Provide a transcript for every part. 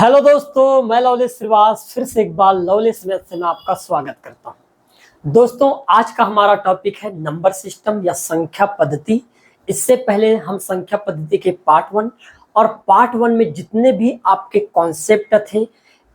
Hello दोस्तों, मैं लवलेश श्रीवास फिर से एक बार लवलेश मैथ में आपका स्वागत करता हूं। दोस्तों, आज का हमारा टॉपिक है नंबर सिस्टम या संख्या पद्धति। इससे पहले हम संख्या पद्धति के पार्ट 1 और पार्ट 1 में जितने भी आपके कॉन्सेप्ट थे,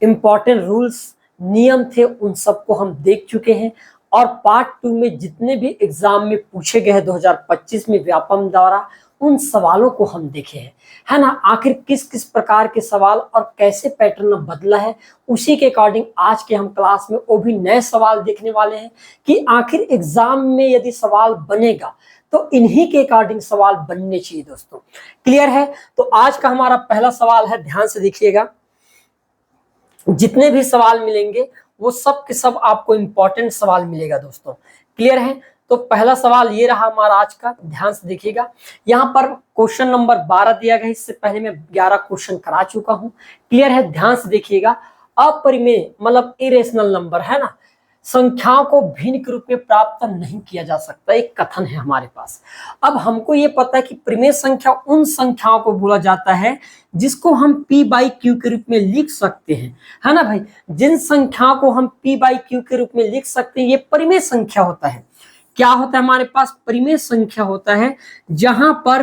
इंपॉर्टेंट रूल्स, नियम थे, उन सबको हम देख चुके हैं। और पार्ट 2 में जितने भी एग्जाम में पूछे गए 2025 में व्यापम द्वारा, उन सवालों को हम देखे हैं, है ना। आखिर किस किस प्रकार के सवाल और कैसे पैटर्न बदला है, उसी के अकॉर्डिंग आज के हम क्लास में वो भी नए सवाल देखने वाले हैं कि आखिर एग्जाम में यदि सवाल बनेगा तो इन्हीं के अकॉर्डिंग सवाल बनने चाहिए। दोस्तों, क्लियर है? तो आज का हमारा पहला सवाल है, ध्यान से देखिएगा। जितने भी सवाल मिलेंगे वो सब के सब आपको इंपॉर्टेंट सवाल मिलेगा। दोस्तों, क्लियर है? तो पहला सवाल ये रहा हमारा आज का, ध्यान से देखिएगा। यहाँ पर क्वेश्चन नंबर 12 दिया गया, इससे पहले मैं 11 क्वेश्चन करा चुका हूँ। क्लियर है? ध्यान से देखिएगा। अपरिमेय मतलब इरेशनल नंबर, है ना, संख्याओं को भिन्न के रूप में प्राप्त नहीं किया जा सकता, एक कथन है हमारे पास। अब हमको ये पता है कि परिमेय संख्या उन संख्याओं को बोला जाता है जिसको हम p/q के रूप में लिख सकते हैं, है ना भाई। जिन संख्याओं को हम p/q के रूप में लिख सकते हैं, ये परिमेय संख्या होता है। क्या होता है हमारे पास? परिमेय संख्या होता है जहां पर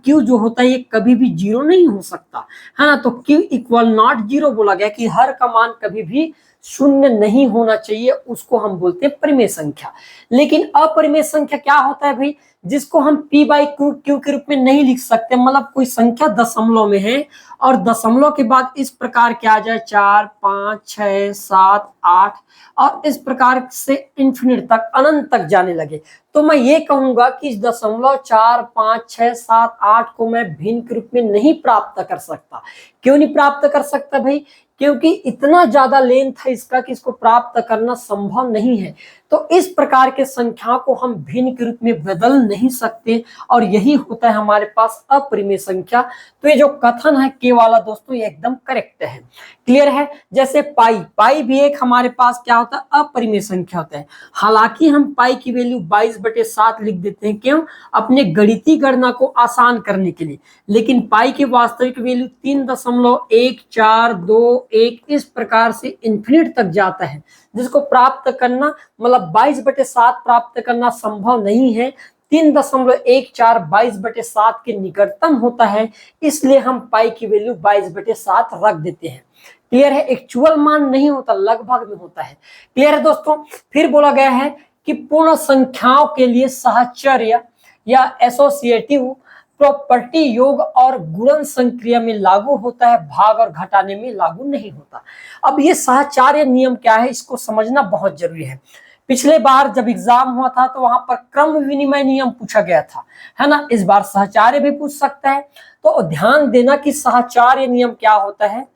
q जो होता है ये कभी भी जीरो नहीं हो सकता, है ना। तो q इक्वल नॉट जीरो बोला गया कि हर का मान कभी भी शून्य नहीं होना चाहिए, उसको हम बोलते हैं परिमेय संख्या। लेकिन अपरिमेय संख्या क्या होता है भाई? जिसको हम p/q के रूप में नहीं लिख सकते, मतलब कोई संख्या दशमलव में है और दशमलव के बाद इस प्रकार क्या आ जाए, 4, 5, 6, 7, 8 और इस प्रकार से इंफिनिट तक, अनंत तक जाने लगे, तो मैं ये कहूंगा कि इस दशमलव 4, 5, 6, 7, 8 को मैं भिन्न के रूप में नहीं प्राप्त कर सकता। क्यों नहीं प्राप्त कर सकता भाई? क्योंकि इतना ज्यादा लेंथ है इसका कि इसको प्राप्त करना संभव नहीं है। तो इस प्रकार के संख्याओं को हम भिन्न के रूप में बदल नहीं सकते और यही होता है हमारे पास अपरिमेय संख्या। तो ये जो कथन है के वाला दोस्तों, ये एकदम करेक्ट है। क्लियर है? जैसे पाई भी एक हमारे पास क्या होता है, अपरिमेय संख्या होता है। हालांकि हम पाई की वैल्यू 22/7 लिख देते हैं, क्यों? अपने गणितीय गणना को आसान करने के लिए। लेकिन पाई की वास्तविक वैल्यू 3.1421 इस प्रकार से इंफिनिट तक जाता है, जिसको प्राप्त करना मतलब 22/7 प्राप्त करना संभव नहीं है। 3.14 22/7 के निकटतम होता है, इसलिए हम पाई की वैल्यू 22/7 रख देते हैं। क्लियर है? एक्चुअल मान नहीं होता, लगभग में होता है। क्लियर है दोस्तों? फिर बोला गया है कि पूर्ण संख्याओं के लिए साहचर्य या एसोसिएटिव प्रॉपर्टी योग और गुणन संक्रिया में लागू होता है, भाग और घटाने में लागू नहीं होता। अब ये साहचर्य नियम क्या है, इसको समझना बहुत जरूरी है। पिछले बार जब एग्जाम हुआ था तो वहां पर क्रम विनिमय नियम पूछा गया था, है ना। इस बार साहचर्य भी पूछ सकता है। तो ध्यान देना कि साहचर्य नियम क्या होता है।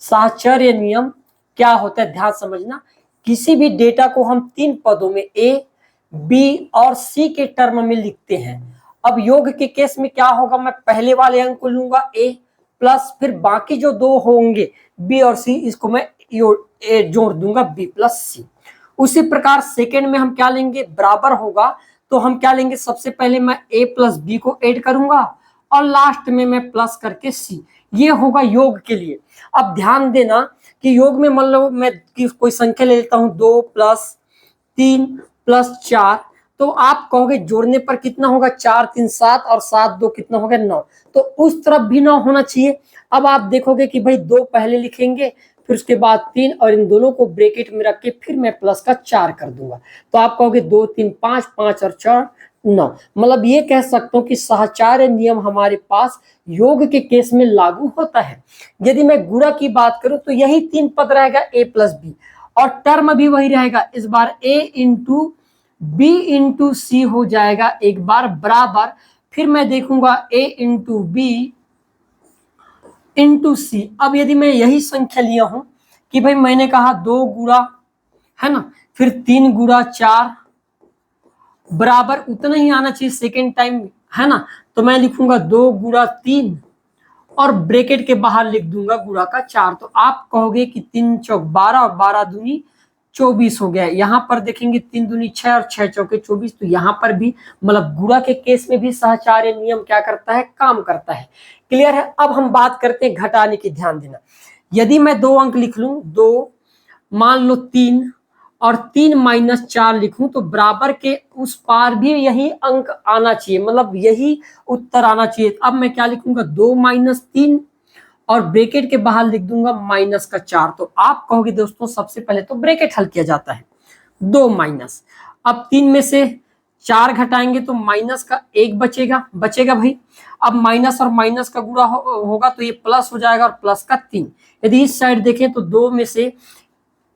साहचर्य नियम क्या होता है, ध्यान समझना। किसी भी डेटा को हम 3 पदों में A, B और C के टर्म में लिखते हैं। अब योग के केस में क्या होगा, मैं पहले वाले अंक को लूंगा A प्लस फिर बाकी जो 2 होंगे B और C, इसको मैं जोड़ दूंगा B प्लस C। उसी प्रकार सेकेंड में हम क्या लेंगे, बराबर होगा तो हम क्या लेंगे, सबसे पहले मैं A प्लस B को ऐड करूंगा और लास्ट में मैं प्लस करके C। ये होगा योग के लिए। अब ध्यान देना कि योग में मान लो मैं कोई संख्या ले लेता हूं, 2 + 3 + 4, तो आप कहोगे जोड़ने पर कितना होगा, 4 3 7 और 7 2 कितना हो गया, 9। तो उस तरफ भी 9 होना चाहिए। अब आप देखोगे कि भाई 2 पहले लिखेंगे, फिर उसके बाद 3 और इन दोनों को ब्रैकेट में रख के फिर मैं प्लस का 4 कर दूंगा। तो आप कहोगे 2 3 5, 5 और 4 9। मतलब ये कह सकता हूं कि साहचर्य नियम हमारे पास योग के केस में लागू होता है। यदि मैं गुणा की बात करूं तो यही 3 पद रहेगा A + B और टर्म भी वही रहेगा। इस बार A × B × C हो जाएगा एक बार बराबर, फिर मैं देखूंगा A × B × C। अब यदि मैं यही संख्या लिया हूं कि भाई मैंने कहा 2 गुणा, है ना, फिर 3 गुणा 4 बराबर उतना ही आना चाहिए सेकेंड टाइम, है ना। तो मैं लिखूंगा 2 गुणा 3 और ब्रैकेट के बाहर लिख दूंगा गुणा का 4। तो आप कहोगे कि 3 × 4 = 12 और 12 × 2 = 24 हो गया। यहाँ पर देखेंगे 3 दूनी 6 और 6 चौके 24, तो यहाँ पर भी मतलब गुणा के केस में भी सहचार्य नियम क्या करता है, काम करता है। क्लियर है। अब हम बात करते हैं घटाने की, ध्यान देना। यदि मैं 2 अंक लिख लूं, 2 मान लो 3 और 3 माइनस 4 लिखूं, तो बराबर के उस पार भी यही अंक आना चाहिए, मतलब यही उत्तर आना चाहिए। अब मैं क्या लिखूंगा, 2 माइनस 3 और ब्रैकेट के बाहर लिख दूंगा माइनस का 4। तो आप कहोगे दोस्तों सबसे पहले तो ब्रैकेट हल किया जाता है, 2 माइनस, अब 3 में से 4 घटाएंगे तो माइनस का 1 बचेगा भाई। अब माइनस और माइनस का गुणा होगा तो ये प्लस हो जाएगा और प्लस का 3। यदि इस साइड देखें तो 2 में से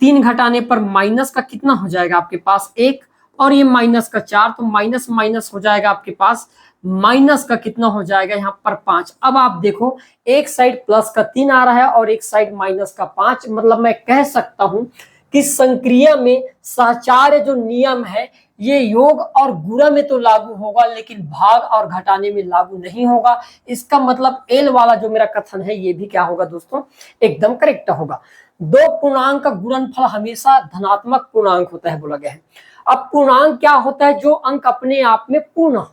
3 घटाने पर माइनस का कितना हो जाएगा आपके पास 1, और ये माइनस का 4, तो माइनस माइनस हो जाएगा आपके पास माइनस का कितना हो जाएगा यहाँ पर 5। अब आप देखो एक साइड प्लस का 3 आ रहा है और एक साइड माइनस का 5, मतलब मैं कह सकता हूं कि संक्रिया में सहचार्य जो नियम है ये योग और गुणा में तो लागू होगा लेकिन भाग और घटाने में लागू नहीं होगा। इसका मतलब एल वाला जो मेरा कथन है ये भी क्या होगा दोस्तों, एकदम करेक्ट होगा। दो पूर्णांक का गुणनफल हमेशा धनात्मक पूर्णांक होता है बोला गया है। अब पूर्णांक क्या होता है, जो अंक अपने आप में पूर्ण हो।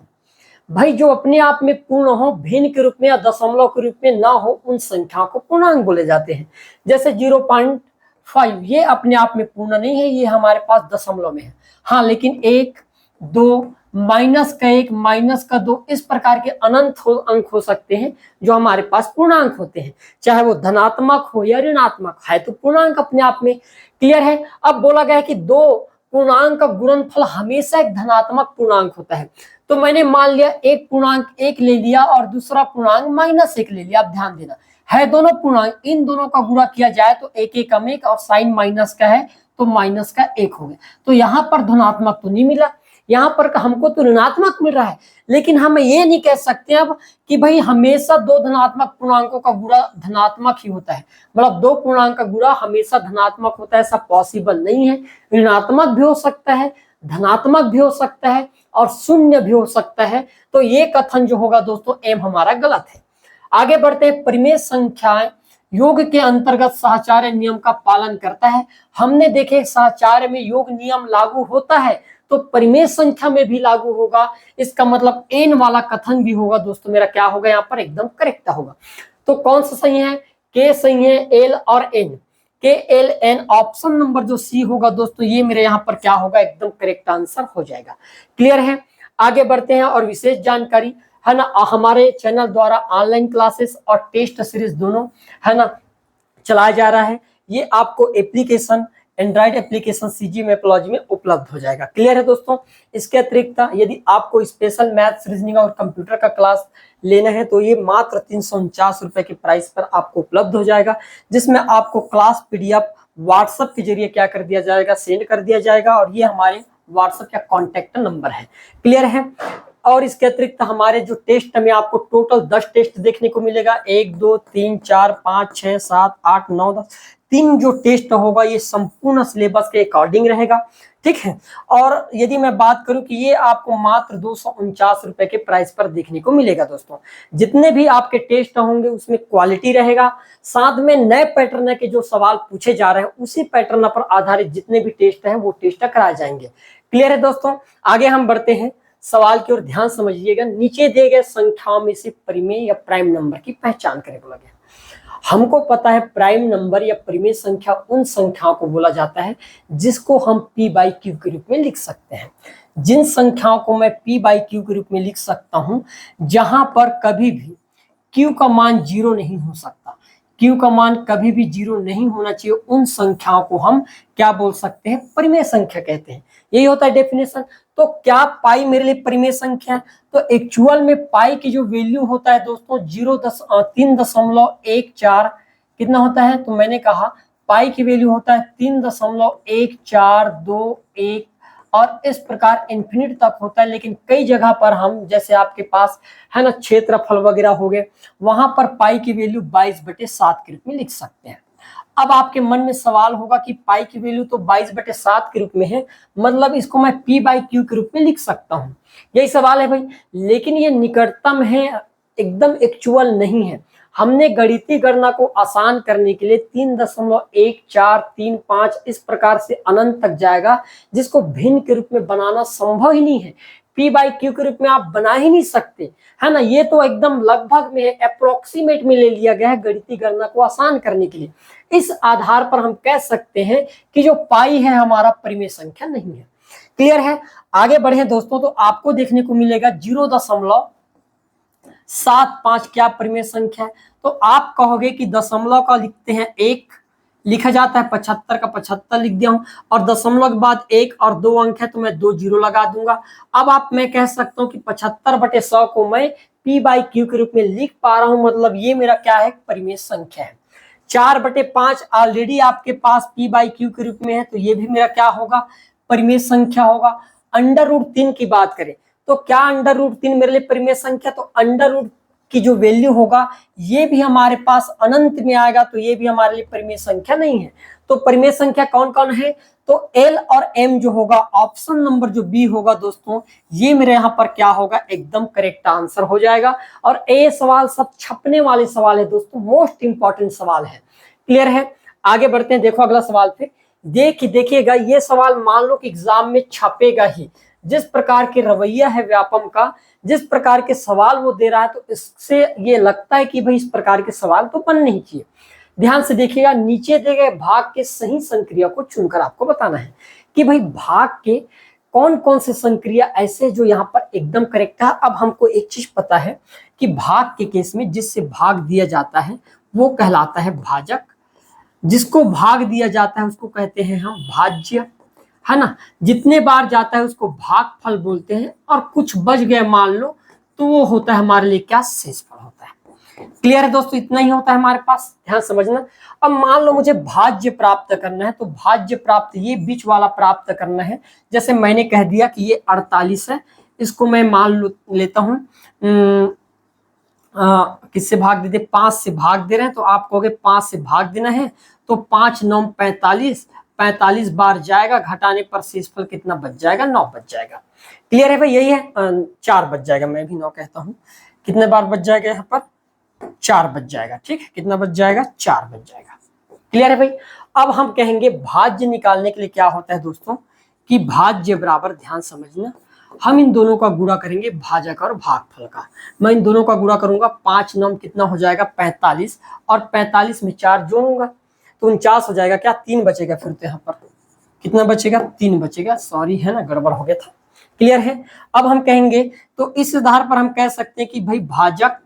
भाई जो अपने आप में पूर्ण हो, भिन्न के रूप में या दशमलव के रूप में ना हो, उन संख्याओं को पूर्णांक बोले जाते हैं। जैसे 0.5 ये अपने आप में पूर्ण नहीं है, ये हमारे पास दशमलव में है। हाँ लेकिन 1, 2, माइनस का 1, माइनस का 2, इस प्रकार के अनंत अंक हो सकते हैं जो हमारे पास पूर्णांक होते हैं, चाहे वो धनात्मक हो या ऋणात्मक, है तो पूर्णांक अपने आप में। क्लियर है। अब बोला गया है कि दो पूर्णांक का गुणनफल हमेशा एक धनात्मक पूर्णांक होता है। तो मैंने मान लिया एक पूर्णांक 1 ले लिया और दूसरा पूर्णांक -1 ले लिया। अब ध्यान देना, है दोनों पूर्णांक, इन दोनों का गुणा किया जाए तो 1 1 कम 1 और साइन माइनस का है तो माइनस का 1 हो गया। तो यहाँ पर धनात्मक तो नहीं मिला, यहाँ पर हमको तो ऋणात्मक मिल रहा है। लेकिन हम ये नहीं कह सकते अब कि भाई हमेशा दो धनात्मक पूर्णांकों का गुणा धनात्मक ही होता है, मतलब दो पूर्णांक का गुणा हमेशा धनात्मक होता है, ऐसा पॉसिबल नहीं है। ऋणात्मक भी हो सकता है, धनात्मक भी हो सकता है और शून्य भी हो सकता है। तो ये कथन जो होगा दोस्तों एम हमारा गलत है। आगे बढ़ते हैं। परिमेय संख्याएं योग के अंतर्गत सहचार्य नियम का पालन करता है। हमने देखे सहचार्य में योग नियम लागू होता है तो परिमेय संख्या में भी लागू होगा। इसका मतलब एन वाला कथन भी होगा दोस्तों, मेरा क्या होगा यहाँ पर एकदम करेक्ट होगा। तो कौन सा सही है, के सही है, एल और एन, के एल एन, ऑप्शन नंबर जो सी होगा दोस्तों ये मेरे यहाँ पर क्या होगा, एकदम करेक्ट आंसर हो जाएगा। क्लियर है। आगे बढ़ते हैं और विशेष जानकारी है ना, हमारे चैनल द्वारा ऑनलाइन क्लासेस और टेस्ट सीरीज दोनों है ना चलाया जा रहा है। ये आपको application android application CG Mathology में उपलब्ध हो जाएगा। क्लियर है दोस्तों। इसके अतिरिक्त यदि आपको स्पेशल मैथ्स, रीजनिंग और कंप्यूटर का क्लास लेना है तो ये मात्र 349 रुपए के प्राइस पर आपको उपलब्ध हो जाएगा, जिसमें आपको क्लास पीडीएफ व्हाट्सएप के जरिए क्या कर दिया जाएगा, सेंड कर दिया जाएगा। और ये हमारे व्हाट्सएप का कॉन्टेक्ट नंबर है। क्लियर है। और इसके अतिरिक्त हमारे जो टेस्ट में आपको टोटल 10 टेस्ट देखने को मिलेगा, 1 2 3 4 5 6 7 8 9 10, 3 जो टेस्ट होगा ये संपूर्ण सिलेबस के अकॉर्डिंग रहेगा। ठीक है। और यदि मैं बात करूं कि ये आपको मात्र 249 रुपए के प्राइस पर देखने को मिलेगा दोस्तों। जितने भी आपके टेस्ट होंगे उसमें क्वालिटी रहेगा, साथ में नए पैटर्न के जो सवाल पूछे जा रहे हैं उसी पैटर्न पर आधारित जितने भी टेस्ट हैं वो टेस्ट कराए जाएंगे। क्लियर है दोस्तों। आगे हम बढ़ते हैं सवाल की ओर, ध्यान समझिएगा। नीचे दिए गए संख्याओं में से परिमेय या प्राइम नंबर की पहचान करें बोला गया। हमको पता है प्राइम नंबर या परिमेय संख्या उन संख्याओं को बोला जाता है जिसको हम p बाई क्यू के रूप में लिख सकते हैं। जिन संख्याओं को मैं p बाई क्यू के रूप में लिख सकता हूं जहां पर कभी भी q का मान 0 नहीं हो सकता, q का मान कभी भी 0 नहीं होना चाहिए, उन संख्याओं को हम क्या बोल सकते हैं, परिमेय संख्या कहते हैं। यही होता है डेफिनेशन। तो क्या पाई मेरे लिए परिमेय संख्या है? तो एक्चुअल में पाई की जो वैल्यू होता है दोस्तों 3.14 कितना होता है, तो मैंने कहा पाई की वैल्यू होता है 3.1421 और इस प्रकार इन्फिनिट तक होता है। लेकिन कई जगह पर हम, जैसे आपके पास है ना क्षेत्रफल वगैरह हो गए, वहां पर पाई की वैल्यू 22/7 के रूप में लिख सकते हैं। अब आपके मन में सवाल होगा कि पाई की वैल्यू तो 22/7 के रूप में है, मतलब इसको मैं p बाई क्यू के रूप में लिख सकता हूं, यही सवाल है भाई। लेकिन ये निकटतम है एकदम एक्चुअल नहीं है। हमने गणितीय गणना को आसान करने के लिए 3.1435 इस प्रकार से अनंत तक जाएगा, जिसको भिन्न के रूप में बनाना संभव ही नहीं है। पी बाई क्यू के रूप में आप बना ही नहीं सकते, है ना। ये तो एकदम लगभग में है, अप्रोक्सीमेट में ले लिया गया है गणितीय गणना को आसान करने के लिए। इस आधार पर हम कह सकते हैं कि जो पाई है हमारा परिमेय संख्या नहीं है। क्लियर है। आगे बढ़े दोस्तों, तो आपको देखने को मिलेगा 0.75 क्या परिमेय संख्या है। तो आप कहोगे कि दशमलव का लिखते हैं 1, लिखा जाता है 75 का 75 लिख दिया हूं, और दशमलव के बाद 1 और 2 अंक है तो मैं 2 जीरो लगा दूंगा। अब मैं कह सकता हूं कि 75/100 को मैं पी बाई क्यू के रूप में लिख पा रहा हूं, मतलब ये मेरा क्या है, परिमेय संख्या है। 4/5 ऑलरेडी आपके पास पी बाई क्यू के रूप में है, तो ये भी मेरा क्या होगा, परिमेय संख्या होगा। √3 की बात करें तो क्या √3 मेरे लिए परिमेय संख्या, तो अंडर की जो वैल्यू होगा ये भी हमारे पास अनंत में आएगा, तो ये भी हमारे लिए परिमेय संख्या नहीं है। तो परिमेय संख्या कौन कौन है, तो एल और एम जो होगा, ऑप्शन नंबर जो बी होगा दोस्तों, ये मेरे यहाँ पर क्या होगा, एकदम करेक्ट आंसर हो जाएगा। और ये सवाल सब छपने वाले सवाल है दोस्तों, मोस्ट इंपॉर्टेंट सवाल है। क्लियर है। आगे बढ़ते हैं, देखो अगला सवाल फिर देखिएगा, ये सवाल मान लो कि एग्जाम में छपेगा ही। जिस प्रकार के रवैया है व्यापम का, जिस प्रकार के सवाल वो दे रहा है, तो इससे ये लगता है कि भाई इस प्रकार के सवाल तो बनने ही चाहिए। ध्यान से देखिएगा, नीचे दिए गए भाग के सही संक्रिया को चुनकर आपको बताना है कि भाई भाग के कौन कौन से संक्रिया ऐसे जो यहाँ पर एकदम करेक्ट है। अब हमको एक चीज पता है कि भाग के केस में जिससे भाग दिया जाता है वो कहलाता है भाजक, जिसको भाग दिया जाता है उसको कहते हैं हम भाज्य, है ना। जितने बार जाता है उसको भागफल बोलते हैं, और कुछ बच गए मान लो तो वो होता है हमारे लिए क्या, शेषफल होता है। क्लियर है दोस्तों, इतना ही होता है हमारे पास, ध्यान समझना। अब मान लो मुझे भाज्य प्राप्त करना है, तो भाज्य प्राप्त ये बीच वाला प्राप्त करना है। जैसे मैंने कह दिया कि ये 48 है, इसको मैं मान लेता हूं किससे भाग देते, 5 से भाग दे रहे हैं, तो आप कहोगे 5 से भाग देना है, तो 5 9 45, 45 बार जाएगा, घटाने पर शेषफल कितना बच जाएगा, 9 बच जाएगा। क्लियर है भाई, यही है, 4 बच जाएगा, मैं भी 9 कहता हूं। कितने बार बच जाएगा यहाँ पर, 4 बच जाएगा। ठीक है, कितना बच जाएगा, 4 बच जाएगा। क्लियर है भाई। अब हम कहेंगे भाज्य निकालने के लिए क्या होता है दोस्तों, कि भाज्य बराबर, ध्यान समझना, हम इन दोनों का गुणा करेंगे, भाजक और भागफल का। मैं इन दोनों का गुणा करूंगा, 5 9 कितना हो जाएगा, 45, और 45 में 4 जोड़ूंगा तो 49 हो जाएगा। क्या 3 बचेगा, फिर तो यहाँ पर कितना बचेगा, 3 बचेगा, सॉरी है ना, गड़बड़ हो गया था। क्लियर है। अब हम कहेंगे, तो इस आधार पर हम कह सकते हैं कि भाई भाजक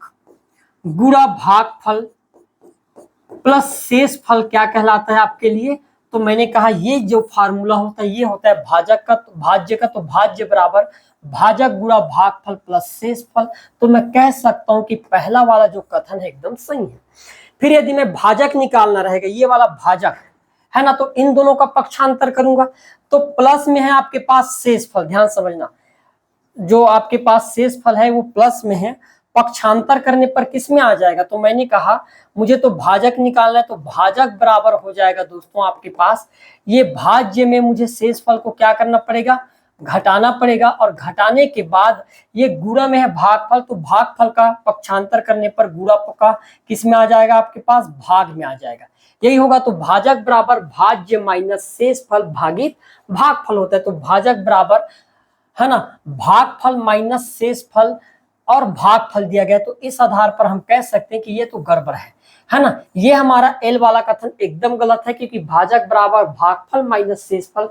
गुणा भागफल प्लस शेषफल क्या कहलाता है आपके लिए। तो मैंने कहा ये जो फार्मूला होता है ये होता है भाजक का, तो भाज्य का, तो भाज्य बराबर भाजक गुणा भागफल प्लस शेषफल। तो मैं कह सकता हूं कि पहला वाला जो कथन है एकदम सही है। फिर यदि मैं भाजक निकालना रहेगा, ये वाला भाजक है ना, तो इन दोनों का पक्षांतर करूंगा, तो प्लस में है आपके पास शेषफल। ध्यान समझना, जो आपके पास शेषफल है वो प्लस में है, पक्षांतर करने पर किस में आ जाएगा। तो मैंने कहा मुझे तो भाजक निकालना है, तो भाजक बराबर हो जाएगा दोस्तों आपके पास, ये भाज्य में मुझे शेषफल को क्या करना पड़ेगा, घटाना पड़ेगा, और घटाने के बाद ये गुणा में है भागफल, तो भागफल का पक्षांतर करने पर गुणा का किस में आ जाएगा, आपके पास भाग में आ जाएगा। यही होगा, तो भाजक बराबर भाज्य माइनस शेषफल भागित भागफल होता है। तो भाजक बराबर, है ना, भागफल माइनस शेषफल और भागफल दिया गया, तो इस आधार पर हम कह सकते हैं कि ये तो गड़बड़ है ना। ये हमारा एल वाला कथन एकदम गलत है, क्योंकि भाजक बराबर भागफल माइनस शेषफल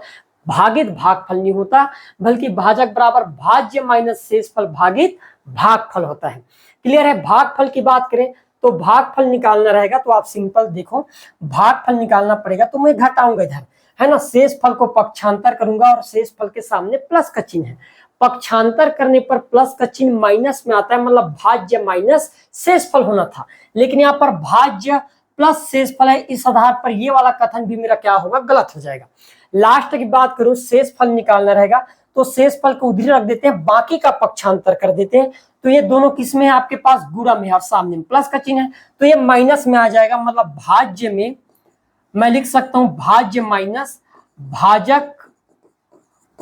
भागित भागफल नहीं होता, बल्कि भाजक बराबर भाज्य माइनस शेषफल भागित भागफल होता है। क्लियर है। भागफल की बात करें तो भागफल निकालना रहेगा, तो आप सिंपल देखो, भागफल निकालना पड़ेगा, तो मैं घटाऊंगा इधर, है ना, शेषफल को पक्षांतर करूंगा, और शेषफल के सामने प्लस का चिन्ह है, पक्षांतर करने पर प्लस का चिन्ह माइनस में आता है, मतलब भाज्य माइनस शेषफल होना था, लेकिन यहाँ पर भाज्य प्लस शेषफल है। इस आधार पर ये वाला कथन भी मेरा क्या होगा, गलत हो जाएगा। लास्ट की बात करूं, शेषफल निकालना रहेगा, तो शेषफल को उधर रख देते हैं, बाकी का पक्षांतर कर देते हैं, तो ये दोनों किसमें है, आपके पास गुणा में है, और सामने में प्लस का चिन्ह है, तो ये माइनस में आ जाएगा, मतलब भाज्य में मैं लिख सकता हूं भाज्य माइनस भाजक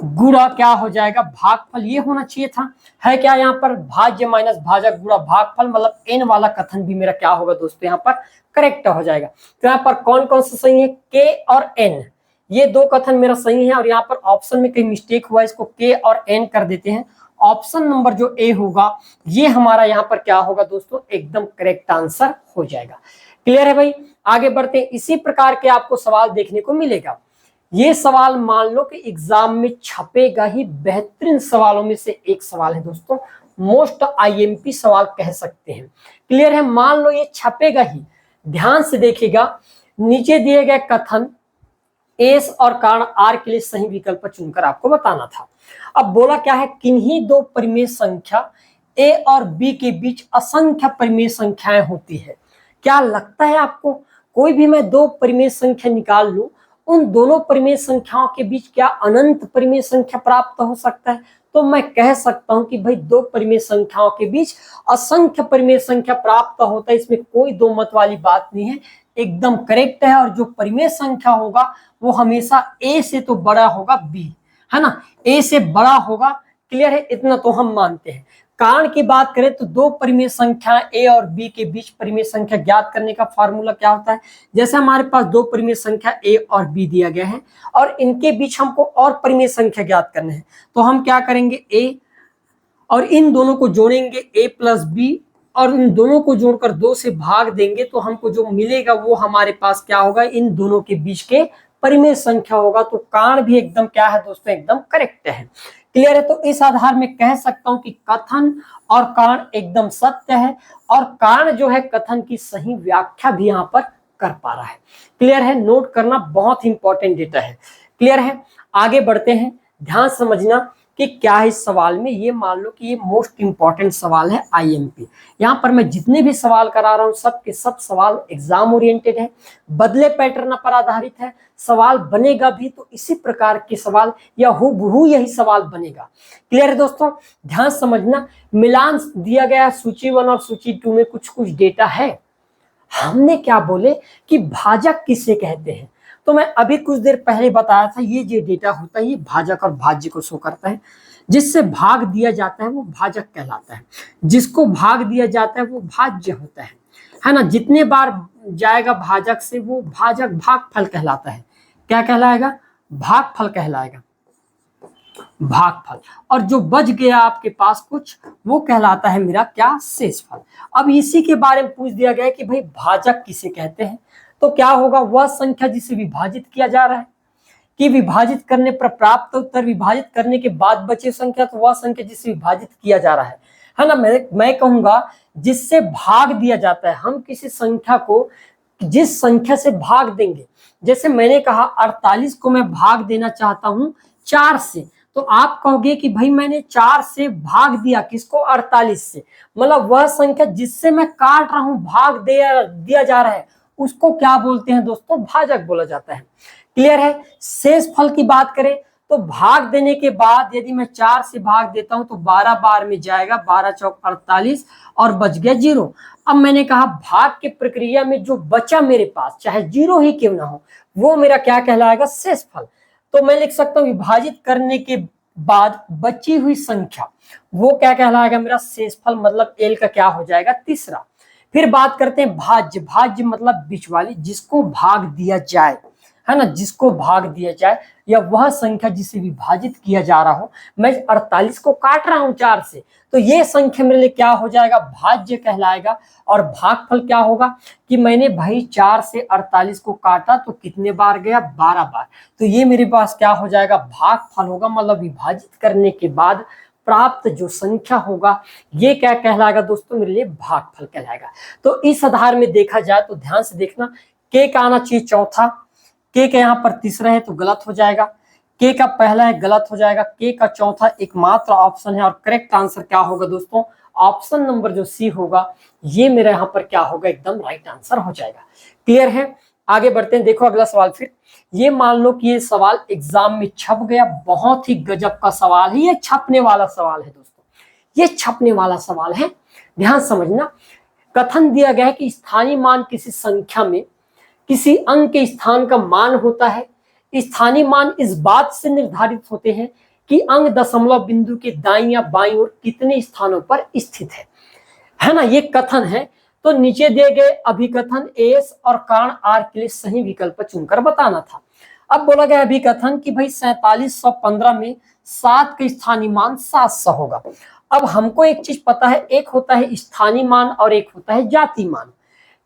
गुणा क्या हो जाएगा भागफल, ये होना चाहिए था। है क्या यहाँ पर भाज्य माइनस भाजक गुणा भागफल, मतलब एन वाला कथन भी मेरा क्या होगा दोस्तों यहाँ पर करेक्ट हो जाएगा। तो यहाँ पर कौन कौन सा सही है, के और एन, ये दो कथन मेरा सही है। और यहाँ पर ऑप्शन में कहीं मिस्टेक हुआ, इसको के और एन कर देते हैं। ऑप्शन नंबर जो ए होगा ये हमारा यहाँ पर क्या होगा दोस्तों, एकदम करेक्ट आंसर हो जाएगा। क्लियर है भाई, आगे बढ़ते हैं। इसी प्रकार के आपको सवाल देखने को मिलेगा। ये सवाल मान लो कि एग्जाम में छपेगा ही, बेहतरीन सवालों में से एक सवाल है दोस्तों, मोस्ट आईएमपी सवाल कह सकते हैं। क्लियर है, मान लो ये छपेगा ही, ध्यान से देखिएगा। नीचे दिए गए कथन एस और कारण आर के लिए सही विकल्प चुनकर आपको बताना था। अब बोला क्या है, किन्हीं दो परिमेय संख्या ए और बी के बीच असंख्य परिमेय संख्याएं होती है। क्या लगता है आपको, कोई भी मैं दो परिमेय संख्या निकाल लूं, उन दोनों परिमेय संख्याओं के बीच क्या अनंत परिमेय संख्या प्राप्त हो सकता है? तो मैं कह सकता हूं कि भाई दो परिमेय संख्याओं के बीच असंख्य परिमेय संख्या प्राप्त होता है, इसमें कोई दो मत वाली बात नहीं है, एकदम करेक्ट है। और जो परिमेय संख्या होगा वो हमेशा ए से तो बड़ा होगा बी, है ना, ए से बड़ा होगा। क्लियर है, इतना तो हम मानते हैं। कारण की बात करें तो दो परिमेय संख्या ए और बी के बीच परिमेय संख्या ज्ञात करने का फार्मूला क्या होता है, जैसे हमारे पास दो परिमेय संख्या ए और बी दिया गया है और इनके बीच हमको और परिमेय संख्या ज्ञात करने हैं, तो हम क्या करेंगे, ए और इन दोनों को जोड़ेंगे ए प्लस बी, और इन दोनों को जोड़कर 2 से भाग देंगे तो हमको जो मिलेगा वो हमारे पास क्या होगा, इन दोनों के बीच के परिमेय संख्या होगा। तो कारण भी एकदम क्या है दोस्तों, एकदम करेक्ट है। क्लियर है, तो इस आधार में कह सकता हूं कि कथन और कारण एकदम सत्य है, और कारण जो है कथन की सही व्याख्या भी यहां पर कर पा रहा है। क्लियर है, नोट करना बहुत इंपॉर्टेंट डेटा है। क्लियर है, आगे बढ़ते हैं, ध्यान समझना कि क्या है इस सवाल में। ये मान लो कि ये मोस्ट इंपॉर्टेंट सवाल है आईएमपी। यहाँ पर मैं जितने भी सवाल करा रहा हूँ सब के सब सवाल एग्जाम ओरिएंटेड है, बदले पैटर्न पर आधारित है। सवाल बनेगा भी तो इसी प्रकार के सवाल या हूबहू यही सवाल बनेगा। क्लियर है दोस्तों, ध्यान समझना। मिलान दिया गया सूची 1 और सूची 2 में कुछ कुछ डेटा है। हमने क्या बोले कि भाजक किसे कहते हैं, तो मैं अभी कुछ देर पहले बताया था, ये जो डेटा होता है ये भाजक और भाज्य को शो करता है। जिससे भाग दिया जाता है वो भाजक कहलाता है, जिसको भाग दिया जाता है वो भाज्य होता है ना। जितने बार जाएगा भाजक से वो भाजक भागफल कहलाता है। क्या कहलाएगा, भागफल कहलाएगा, भागफल। और जो बच गया आपके पास कुछ वो कहलाता है मेरा क्या, शेषफल। अब इसी के बारे में पूछ दिया गया कि भाई भाजक किसे कहते हैं, तो क्या होगा, वह संख्या जिसे विभाजित किया जा रहा है, कि विभाजित करने पर प्राप्त उत्तर, विभाजित करने के बाद बचे संख्या, तो वह संख्या जिसे विभाजित किया जा रहा है ना। मैं कहूंगा जिससे भाग दिया जाता है। हम किसी संख्या को जिस संख्या से भाग देंगे, जैसे मैंने कहा 48 को मैं भाग देना चाहता हूं 4 से, तो आप कहोगे कि भाई मैंने 4 से भाग दिया किसको, 48 से, मतलब वह संख्या जिससे मैं काट रहा हूं भाग दिया जा रहा है उसको क्या बोलते हैं दोस्तों, भाजक बोला जाता है। क्लियर है, शेषफल की बात करें तो भाग देने के बाद यदि मैं 4 से भाग देता हूं तो 12 बार में जाएगा, 12 चौक 48 और बच गया 0। अब मैंने कहा भाग की प्रक्रिया में जो बचा मेरे पास, चाहे 0 ही क्यों ना हो, वो मेरा क्या कहलाएगा, शेषफल। तो मैं लिख सकता हूं विभाजित करने के बाद बची हुई संख्या वो क्या कहलाएगा, मेरा शेषफल, मतलब एल का क्या हो जाएगा, तीसरा। फिर बात करते हैं भाज्य। भाज्य मतलब बीच वाली, जिसको भाग दिया जाए, है ना, जिसको भाग दिया जाए, या वह संख्या जिसे विभाजित किया जा रहा हो। मैं 48 को काट रहा हूं 4 से, तो ये संख्या मेरे लिए क्या हो जाएगा, भाज्य कहलाएगा। और भागफल क्या होगा कि मैंने भाई 4 से 48 को काटा तो कितने बार गया, 12 बार, तो ये मेरे पास क्या हो जाएगा, भागफल होगा, मतलब विभाजित करने के बाद प्राप्त जो संख्या होगा ये क्या कहलाएगा दोस्तों, मेरे लिए भागफल कहलाएगा। तो इस आधार में देखा जाए तो ध्यान से देखना, के का आना चाहिए चौथा, के का यहाँ पर तीसरा है तो गलत हो जाएगा, के का पहला है गलत हो जाएगा, के का चौथा एकमात्र ऑप्शन है। और करेक्ट आंसर क्या होगा दोस्तों, ऑप्शन नंबर जो सी होगा ये मेरा यहाँ पर क्या होगा, एकदम राइट आंसर हो जाएगा। क्लियर है, आगे बढ़ते हैं। देखो अगला सवाल, फिर ये मान लो कि ये सवाल एग्जाम में छप गया, बहुत ही गजब का सवाल है, ये छपने वाला सवाल है दोस्तों, ये छपने वाला सवाल है। ध्यान समझना, कथन दिया गया है कि स्थानीय मान किसी संख्या में किसी अंक के स्थान का मान होता है। स्थानीय मान इस बात से निर्धारित होते हैं कि अंक दशमलव बिंदु के दाईं या बाईं ओर कितने स्थानों पर स्थित है ना, ये कथन है। तो नीचे दिए गए अभिकथन एस और कारण आर के लिए सही विकल्प चुनकर बताना था। अब बोला गया अभिकथन कि भाई 4715 में 7 का स्थानीय मान 700 होगा। अब हमको एक चीज पता है, एक होता है स्थानीय मान और एक होता है जाति मान।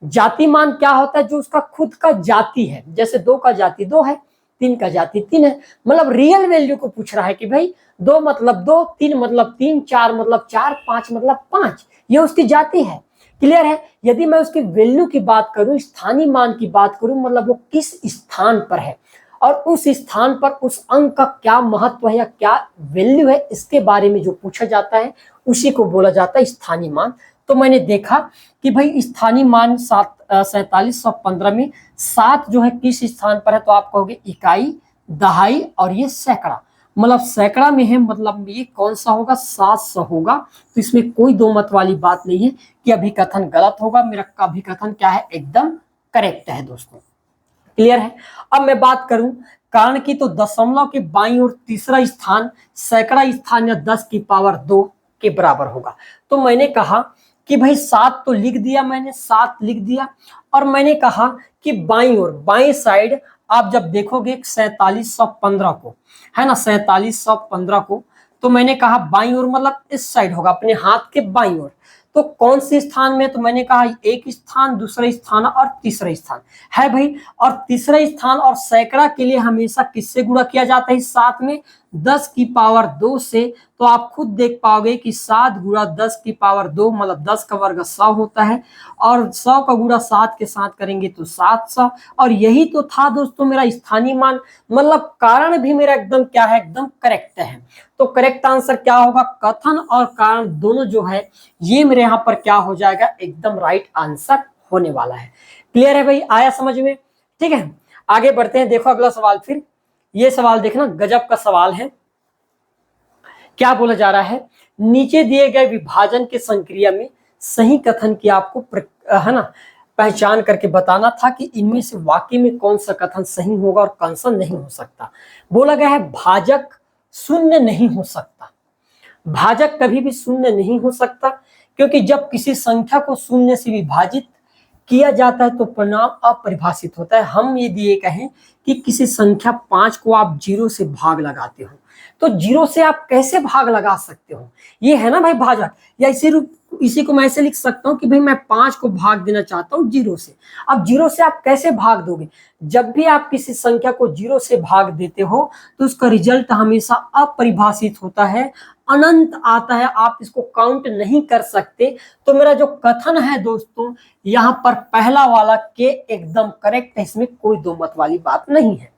जाति मान क्या होता है? जो उसका खुद का जाति है, जैसे 2 का जाति 2 है, 3 का जाति 3 है, मतलब रियल वैल्यू को पूछ रहा है कि भाई 2 मतलब 2, 3 मतलब 3, 4 मतलब 4, 5 मतलब 5, ये उसकी जाति है। क्लियर है? यदि मैं उसकी वैल्यू की बात करूं, स्थानीय मान की बात करूं, मतलब वो किस स्थान पर है और उस स्थान पर उस अंक का क्या महत्व है या क्या वैल्यू है, इसके बारे में जो पूछा जाता है उसी को बोला जाता है स्थानीय मान। तो मैंने देखा कि भाई स्थानीय मान 4715 में 7 जो है किस स्थान पर है, तो आप कहोगे इकाई, दहाई और ये सैकड़ा, मतलब सैकड़ा में है, मतलब ये कौन सा होगा? 700 होगा। तो इसमें कोई दो मत वाली बात नहीं है कि अभिकथन गलत होगा, मेरा अभिकथन क्या है? एकदम करेक्ट है दोस्तों। क्लियर है? अब मैं बात करूं कारण की, तो दशमलव के बाईं ओर तीसरा स्थान सैकड़ा स्थान या 10 की पावर 2 के बराबर होगा। तो मैंने कहा कि भाई 7 तो लिख दिया, मैंने 7 लिख दिया, और मैंने कहा कि बाईं ओर, बाईं साइड आप जब देखोगे 4715 को, है ना, 4715 को, तो मैंने कहा बाईं ओर मतलब इस साइड होगा, अपने हाथ के बाईं ओर। तो कौन से स्थान में? तो मैंने कहा एक स्थान, दूसरा स्थान और तीसरा स्थान है भाई। और तीसरा स्थान और सैकड़ा के लिए हमेशा किससे गुणा किया जाता है? साथ में 10 की पावर 2 से। तो आप खुद देख पाओगे कि 7 गुणा 10 की पावर 2 मतलब 10 का वर्ग 100 होता है, और 100 का गुणा 7 के साथ करेंगे तो 700। और यही तो था दोस्तों मेरा स्थानीय मान, मतलब कारण भी मेरा एकदम क्या है? एकदम करेक्ट है। तो करेक्ट आंसर क्या होगा? कथन और कारण दोनों जो है ये मेरे यहाँ पर क्या हो जाएगा? एकदम राइट आंसर होने वाला है। क्लियर है भाई? आया समझ में? ठीक है, आगे बढ़ते हैं। देखो अगला सवाल, फिर ये सवाल देखना, गजब का सवाल है। क्या बोला जा रहा है? नीचे दिए गए विभाजन के संक्रिया में सही कथन की आपको है ना पहचान करके बताना था कि इनमें से वाक्य में कौन सा कथन सही होगा और कौन सा नहीं हो सकता। बोला गया है भाजक शून्य नहीं हो सकता। भाजक कभी भी शून्य नहीं हो सकता, क्योंकि जब किसी संख्या को शून्य से विभाजित किया जाता है तो परिणाम अपरिभाषित होता है। हम यदि ये कहें कि किसी संख्या 5 को आप 0 से भाग लगाते हो, तो 0 से आप कैसे भाग लगा सकते हो? ये है ना भाई भाजक। या इसी को मैं ऐसे लिख सकता हूं कि भाई मैं 5 को भाग देना चाहता हूं 0 से। अब 0 से आप कैसे भाग दोगे? जब भी आप किसी संख्या को 0 से भाग देते हो तो उसका रिजल्ट हमेशा अपरिभाषित होता है, अनंत आता है, आप इसको काउंट नहीं कर सकते। तो मेरा जो कथन है दोस्तों यहाँ पर पहला वाला के एकदम करेक्ट है, इसमें कोई दो मत वाली बात नहीं है।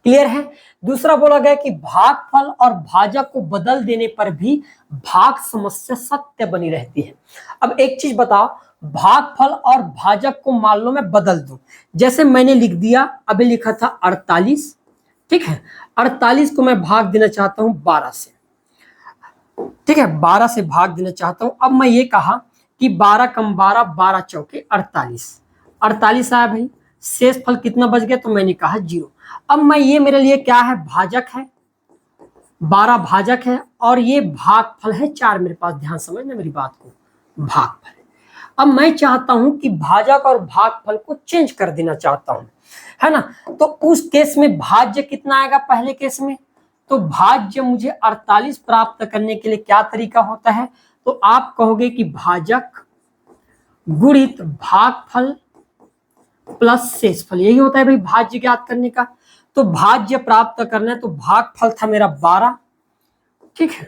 क्लियर है? दूसरा बोला गया कि भागफल और भाजक को बदल देने पर भी भाग समस्या सत्य बनी रहती है। अब एक चीज बताओ, भागफल और भाजक को मान लो मैं बदल दूं, जैसे मैंने लिख दिया, अभी लिखा था 48, ठीक है, 48 को मैं भाग देना चाहता हूं 12 से, ठीक है, 12 से भाग देना चाहता हूं। अब मैं ये कहा कि 12 कम 12, 12 चौके 48, 48 आया भाई, शेष फल कितना बच गया? तो मैंने कहा 0। अब मैं ये मेरे लिए क्या है? भाजक है, 12 भाजक है, और ये भागफल है 4 मेरे पास। ध्यान समझना मेरी बात को, भागफल। अब मैं चाहता हूं कि भाजक और भागफल को चेंज कर देना चाहता हूं, है ना। तो उस केस में भाज्य कितना आएगा? पहले केस में तो भाज्य मुझे 48 प्राप्त करने के लिए क्या तरीका होता है? तो आप कहोगे कि भाजक गुणित भागफल प्लस शेषफल, यही होता है भाई भाज्य ज्ञात करने का। तो भाज्य प्राप्त करना है तो भागफल था मेरा 12, ठीक है,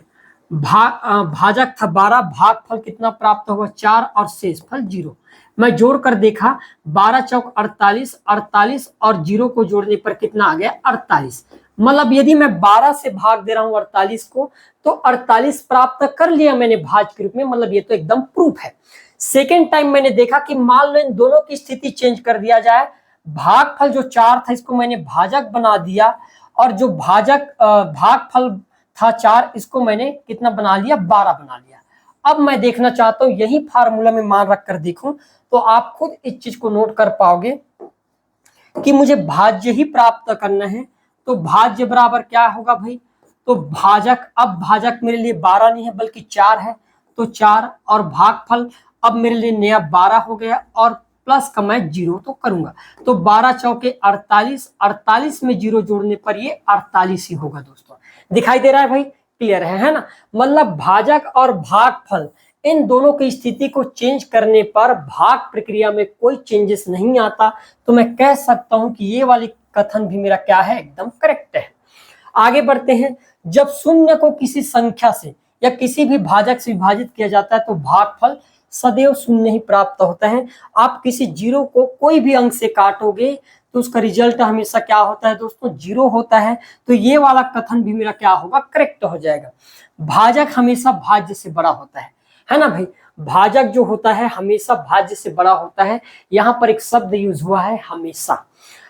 भाजक था 12, भागफल कितना प्राप्त होगा? 4, और शेषफल 0। मैं जोड़ कर देखा, 12 चौक 48, 48 और 0 को जोड़ने पर कितना आ गया? 48। मतलब यदि मैं 12 से भाग दे रहा हूं 48 को, तो 48 प्राप्त कर लिया मैंने भाज्य के रूप में, मतलब ये तो एकदम प्रूफ है। सेकेंड टाइम मैंने देखा कि मान लो इन दोनों की स्थिति चेंज कर दिया जाए, भागफल जो 4 था इसको मैंने भाजक बना दिया, और जो भागफल था 4 इसको मैंने कितना बना लिया? 12 बना लिया। अब मैं देखना चाहता हूं, यही फार्मूला में मान रख कर देखूं तो आप खुद इस चीज को नोट कर पाओगे कि मुझे भाज्य ही प्राप्त करना है। तो भाज्य बराबर क्या होगा भाई? तो भाजक, अब भाजक मेरे लिए 12 नहीं है बल्कि 4 है, तो 4, और भागफल अब मेरे लिए नया 12 हो गया, और प्लस का मैं 0 तो करूंगा, तो 12 चौके 48, 48 में 0 जोड़ने पर ये 48 ही होगा दोस्तों। दिखाई दे रहा है भाई, क्लियर है ना। मतलब भाजक और भागफल इन दोनों की स्थिति को चेंज करने पर भाग प्रक्रिया में कोई चेंजेस नहीं आता, तो मैं कह सकता हूं कि ये वाली कथन भी मेरा क्या है, एकदम करेक्ट है। आगे बढ़ते हैं। जब शून्य को किसी संख्या से या किसी भी भाजक से विभाजित किया जाता है तो भागफल सदैव शून्य ही प्राप्त होता है। आप किसी जीरो को कोई भी अंक से काटोगे तो उसका रिजल्ट हमेशा क्या होता है दोस्तों, 0 होता है। तो ये वाला कथन भी मेरा क्या होगा, करेक्ट हो जाएगा। भाजक हमेशा भाज्य से बड़ा होता है ना भाई। भाजक जो होता है हमेशा भाज्य से बड़ा होता है। यहाँ पर एक शब्द यूज हुआ है हमेशा,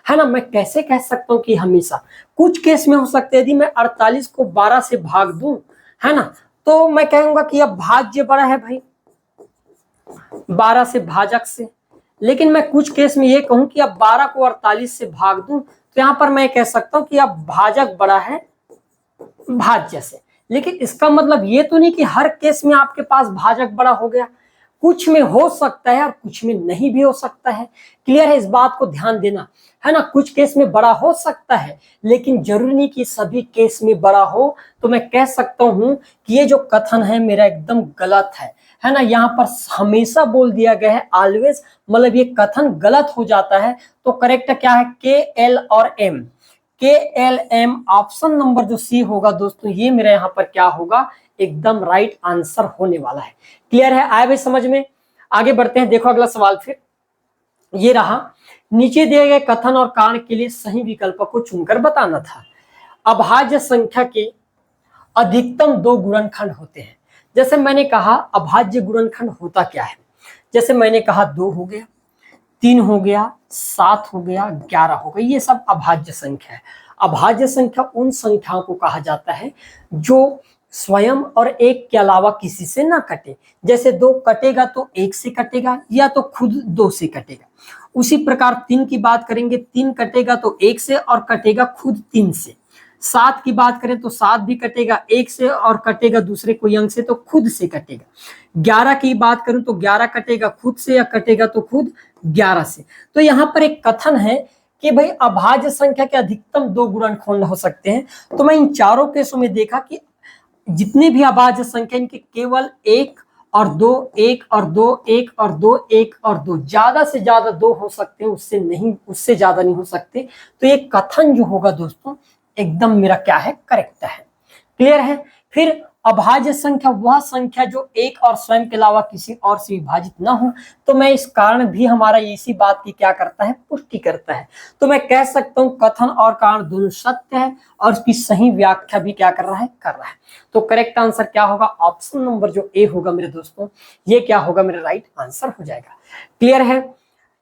है ना। मैं कैसे कह सकता हूँ कि हमेशा, कुछ केस में हो सकता है यदि मैं 48 को 12 से भाग दूं, है ना, तो मैं कहूंगा कि अब भाज्य बड़ा है भाई 12 से भाजक से। लेकिन मैं कुछ केस में ये कहूं कि अब 12 को 48 से भाग दूं, तो यहां पर मैं कह सकता हूं कि अब भाजक बड़ा है भाज्य से। लेकिन इसका मतलब ये तो नहीं कि हर केस में आपके पास भाजक बड़ा हो गया, कुछ में हो सकता है और कुछ में नहीं भी हो सकता है। क्लियर है, इस बात को ध्यान देना, है ना। कुछ केस में बड़ा हो सकता है लेकिन जरूरी नहीं कि सभी केस में बड़ा हो। तो मैं कह सकता हूं कि ये जो कथन है मेरा एकदम गलत है ना। यहाँ पर हमेशा बोल दिया गया है ऑलवेज, मतलब ये कथन गलत हो जाता है। तो करेक्ट क्या है, के एल और एम, के एल एम ऑप्शन नंबर जो सी होगा दोस्तों, ये मेरा यहाँ पर क्या होगा, एकदम राइट आंसर होने वाला है। क्लियर है, आए भाई समझ में। आगे बढ़ते हैं, देखो अगला सवाल फिर ये रहा। नीचे दिए गए कथन और कारण के लिए सही विकल्प को चुनकर बताना था। अभाज्य संख्या के अधिकतम 2 गुणनखंड होते हैं। जैसे मैंने कहा अभाज्य गुणनखंड होता क्या है, जैसे मैंने कहा 2 हो गया, 3 हो गया, 7 हो गया, 11 हो गया, ये सब अभाज्य संख्या है। अभाज्य संख्या उन संख्याओं को कहा जाता है जो स्वयं और एक के अलावा किसी से ना कटे। जैसे 2 कटेगा तो 1 से कटेगा या तो खुद 2 से कटेगा। उसी प्रकार 3 की बात करेंगे, 3 कटेगा तो 1 से और कटेगा खुद 3 से। 7 की बात करें तो 7 भी कटेगा 1 से और कटेगा दूसरे कोई अंक से तो खुद से कटेगा। 11 की बात करूं तो 11 कटेगा खुद से या कटेगा तो खुद 11 से। तो यहाँ पर एक कथन है कि भाई अभाज्य संख्या के अधिकतम 2 गुणनखंड हो सकते हैं। तो मैं इन चारों केसों में देखा कि जितने भी अभाज्य संख्या इनके केवल 1 और 2, 1 और 2, 1 और 2, 1 और 2, ज्यादा से ज्यादा 2 हो सकते हैं, उससे नहीं, उससे ज्यादा नहीं हो सकते। तो ये कथन जो होगा दोस्तों एकदम मेरा क्या है, करेक्ट है। क्लियर है। फिर अभाज्य संख्या वह संख्या जो एक और स्वयं के अलावा किसी और से विभाजित ना हो। तो मैं इस कारण भी हमारा इसी बात की क्या करता है, पुष्टि करता है। तो मैं कह सकता हूं कथन और कारण दोनों सत्य है और उसकी सही व्याख्या भी क्या कर रहा है, कर रहा है। तो करेक्ट आंसर क्या होगा, ऑप्शन नंबर जो ए होगा मेरे दोस्तों, ये क्या होगा, मेरा राइट आंसर हो जाएगा। क्लियर है।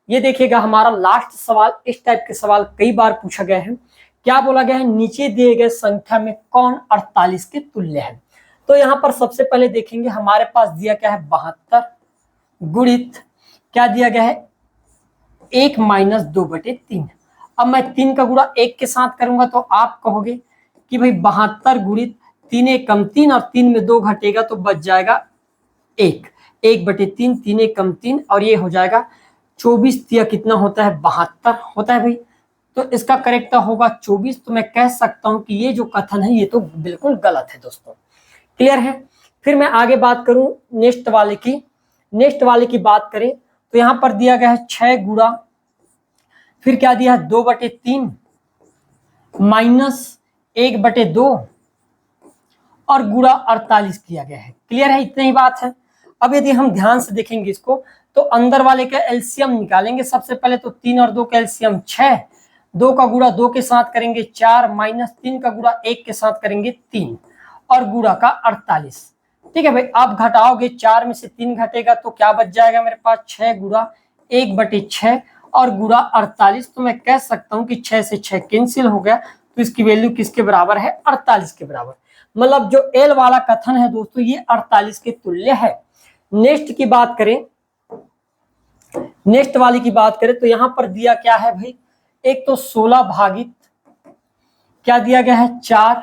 ये देखिएगा हमारा लास्ट सवाल, इस टाइप के सवाल कई बार पूछा गया है। क्या बोला गया है, नीचे दिए गए संख्या में कौन 48 के तुल्य है। तो यहां पर सबसे पहले देखेंगे हमारे पास दिया क्या है 72 गुणित क्या दिया गया है 1 माइनस 2/3। अब मैं 3 का गुणा 1 के साथ करूंगा तो आप कहोगे कि भाई 72 गुणित 3 1 कम 3 और 3 में 2 घटेगा तो बच जाएगा 1, 1/3, 3 1 कम 3 और ये हो जाएगा 24 तिया कितना होता है 72 होता है भाई। तो इसका करेक्ट होगा 24। तो मैं कह सकता हूं कि ये जो कथन है ये तो बिल्कुल गलत है दोस्तों। क्लियर है। फिर मैं आगे बात करूं नेक्स्ट वाले की बात करें तो यहां पर दिया गया है 6 गुणा, फिर क्या दिया है 2/3 माइनस 1/2 और गुणा 48 किया गया है। क्लियर है, इतनी ही बात है। अब यदि हम ध्यान से देखेंगे इसको तो अंदर वाले का एलसीएम निकालेंगे। सबसे पहले तो 3 और 2 का एलसीएम 6, 2 का गुणा 2 के साथ करेंगे 4 माइनस 3 का गुणा 1 के साथ करेंगे 3 और गुणा का 48। ठीक है भाई, आप घटाओगे 4 में से 3 घटेगा तो क्या बच जाएगा मेरे पास 6 गुणा 1/6 और गुणा 48। तो मैं कह सकता हूं कि 6 से 6 कैंसिल हो गया तो इसकी वैल्यू किसके बराबर है, 48 के बराबर। मतलब जो एल वाला कथन है दोस्तों ये 48 के तुल्य है। नेक्स्ट वाली की बात करें तो यहां पर दिया क्या है भाई, एक तो 16 भागित क्या दिया गया है 4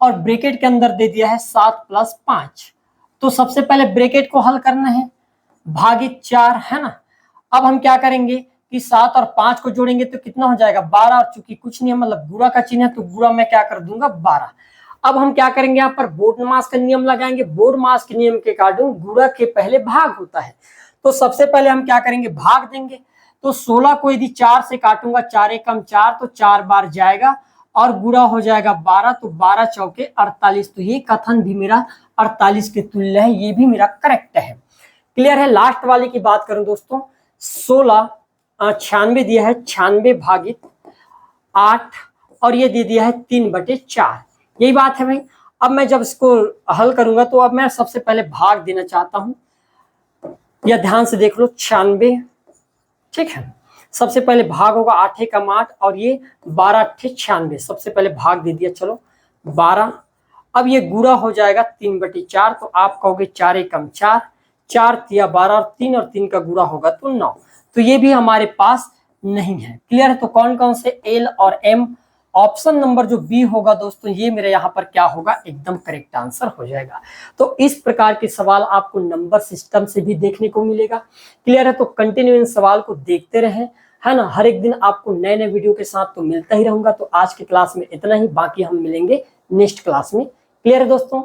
और ब्रैकेट के अंदर दे दिया है 7 + 5। तो सबसे पहले ब्रैकेट को हल करना है, भागित 4 है ना। अब हम क्या करेंगे कि 7 और 5 को जोड़ेंगे तो कितना हो जाएगा 12, और चूंकि कुछ नहीं है मतलब गुणा का चिन्ह है तो गुणा मैं क्या कर दूंगा 12। अब हम क्या करेंगे, यहाँ पर बोडमास का नियम लगाएंगे। बोडमास के नियम के अकॉर्डिंग गुणा के पहले भाग होता है, तो सबसे पहले हम क्या करेंगे भाग देंगे। तो 16 को यदि 4 से काटूंगा, 4 एकम 4 तो 4 बार जाएगा और गुणा हो जाएगा 12, तो 12 चौके 48। तो ये कथन भी मेरा 48 के तुल्य है, ये भी मेरा करेक्ट है। क्लियर है। लास्ट वाले की बात करूं दोस्तों, 16 96 दिया है, 96 भागित 8 और ये दे दिया है 3/4। यही बात है भाई। अब मैं जब इसको हल करूंगा तो अब मैं सबसे पहले भाग देना चाहता हूं, या ध्यान से देख लो 96, ठीक है। सबसे पहले भाग होगा 8 एकम 8 और ये 12 8 96। सबसे पहले भाग दे दिया, चलो 12। अब ये गुणा हो जाएगा 3/4, तो आप कहोगे 4 एकम 4, 4 तिया 12 और 3 का गुणा होगा तो 9। तो ये भी हमारे पास नहीं है। क्लियर है। तो कौन कौन से एल और एम, ऑप्शन नंबर जो बी होगा दोस्तों, ये मेरे यहाँ पर क्या होगा एकदम करेक्ट आंसर हो जाएगा। तो इस प्रकार के सवाल आपको नंबर सिस्टम से भी देखने को मिलेगा। क्लियर है। तो कंटिन्यू इन सवाल को देखते रहें, है ना। हर एक दिन आपको नए नए वीडियो के साथ तो मिलता ही रहूंगा। तो आज की क्लास में इतना ही, बाकी हम मिलेंगे नेक्स्ट क्लास में। क्लियर है दोस्तों।